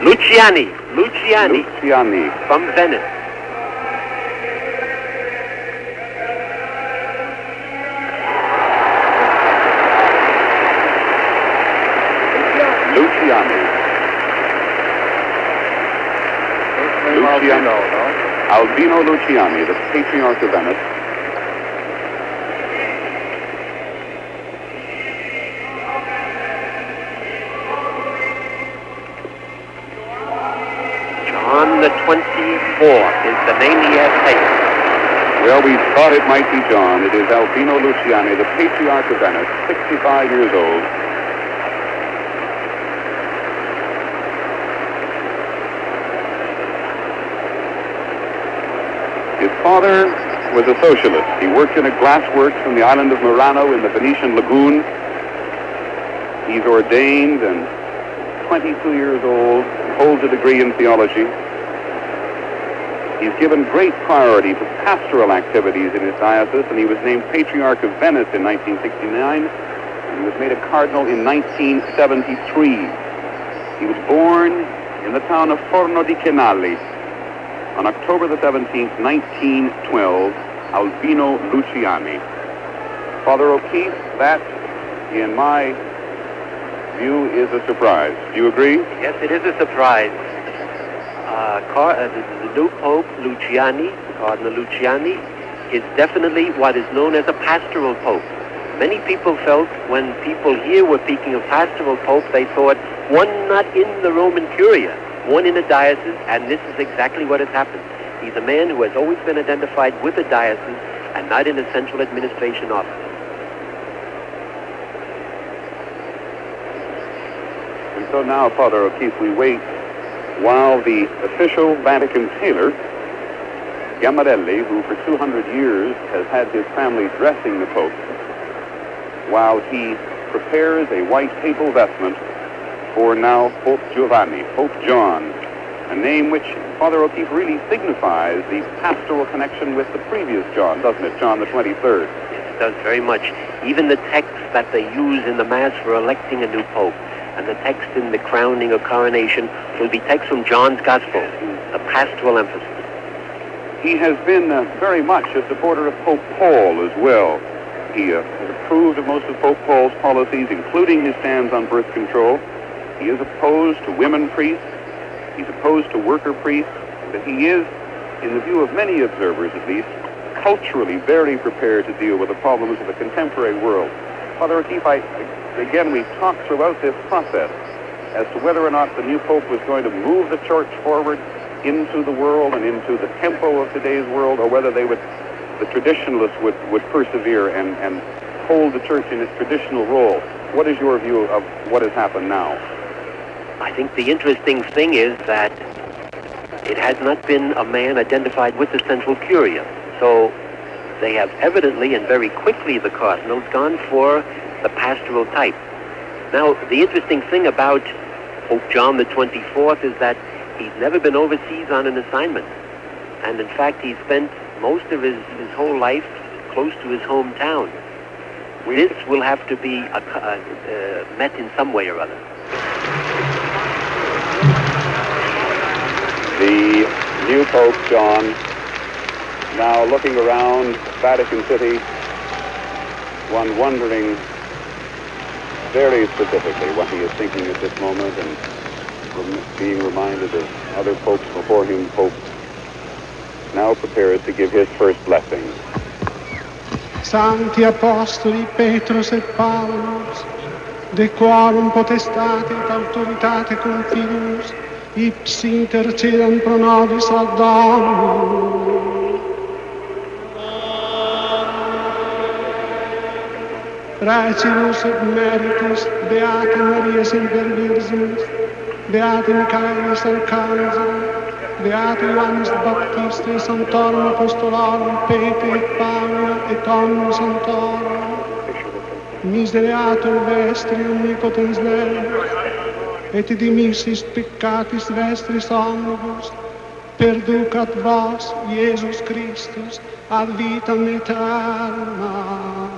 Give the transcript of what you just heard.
Luciani. From Venice. Albino Luciani, the Patriarch of Venice. John the 24th is the name he has taken. Well, we thought it might be John. It is Albino Luciani, the Patriarch of Venice, 65 years old. His father was a socialist. He worked in a glassworks from the island of Murano in the Venetian lagoon. He's ordained and 22 years old, holds a degree in theology. He's given great priority to pastoral activities in his diocese, and he was named Patriarch of Venice in 1969, and he was made a cardinal in 1973. He was born in the town of Forno di Chenali on October the 17th, 1912, Albino Luciani. Father O'Keefe, that, in my view, is a surprise. Do you agree? Yes, it is a surprise. The new Pope, Luciani, Cardinal Luciani, is definitely what is known as a pastoral Pope. Many people felt when people here were speaking of pastoral Pope, they thought one not in the Roman Curia, one in a diocese, and this is exactly what has happened. He's a man who has always been identified with a diocese and not in a central administration office. And so now, Father O'Keefe, we wait while the official Vatican tailor, Gamarelli, who for 200 years has had his family dressing the Pope, while he prepares a white papal vestment for now Pope Giovanni, Pope John, a name which, Father O'Keefe, really signifies the pastoral connection with the previous John, doesn't it, John the 23rd? It does very much. Even the text that they use in the Mass for electing a new Pope, and the text in the crowning or coronation will be text from John's Gospel, a pastoral emphasis. He has been very much a supporter of Pope Paul as well. He has approved of most of Pope Paul's policies, including his stands on birth control. He is opposed to women priests. He's opposed to worker priests. But he is, in the view of many observers at least, culturally very prepared to deal with the problems of the contemporary world. Father O'Keefe, again, we've talked throughout this process as to whether or not the new Pope was going to move the church forward into the world and into the tempo of today's world, or whether the traditionalists would persevere and hold the church in its traditional role. What is your view of what has happened now? I think the interesting thing is that it has not been a man identified with the central curia. So they have evidently and very quickly, the cardinals, gone for the pastoral type. Now, the interesting thing about Pope John the 24th is that he's never been overseas on an assignment. And in fact, he spent most of his whole life close to his hometown. This will have to be met in some way or other. The new Pope John, now looking around Vatican City, one wondering very specifically what he is thinking at this moment, and being reminded of other popes before him. Pope now prepares to give his first blessing. Sancti Apostoli Petrus et Paulus, de quorum potestate et autoritate confidus, ipsi intercedam pro nobis ad Dominum. Praecibus et meritus Beata Maria Semper Virginis, Beata Michaelis Arcangelo, Beata Ioannis Baptiste, Sanctorum Apostolorum, Peter et Paula, et omnium Sanctorum, misereatur vestri omnipotens Deus, et dimissis peccatis vestris omnibus, perducat vos, Iesus Christus, ad vitam aeterna.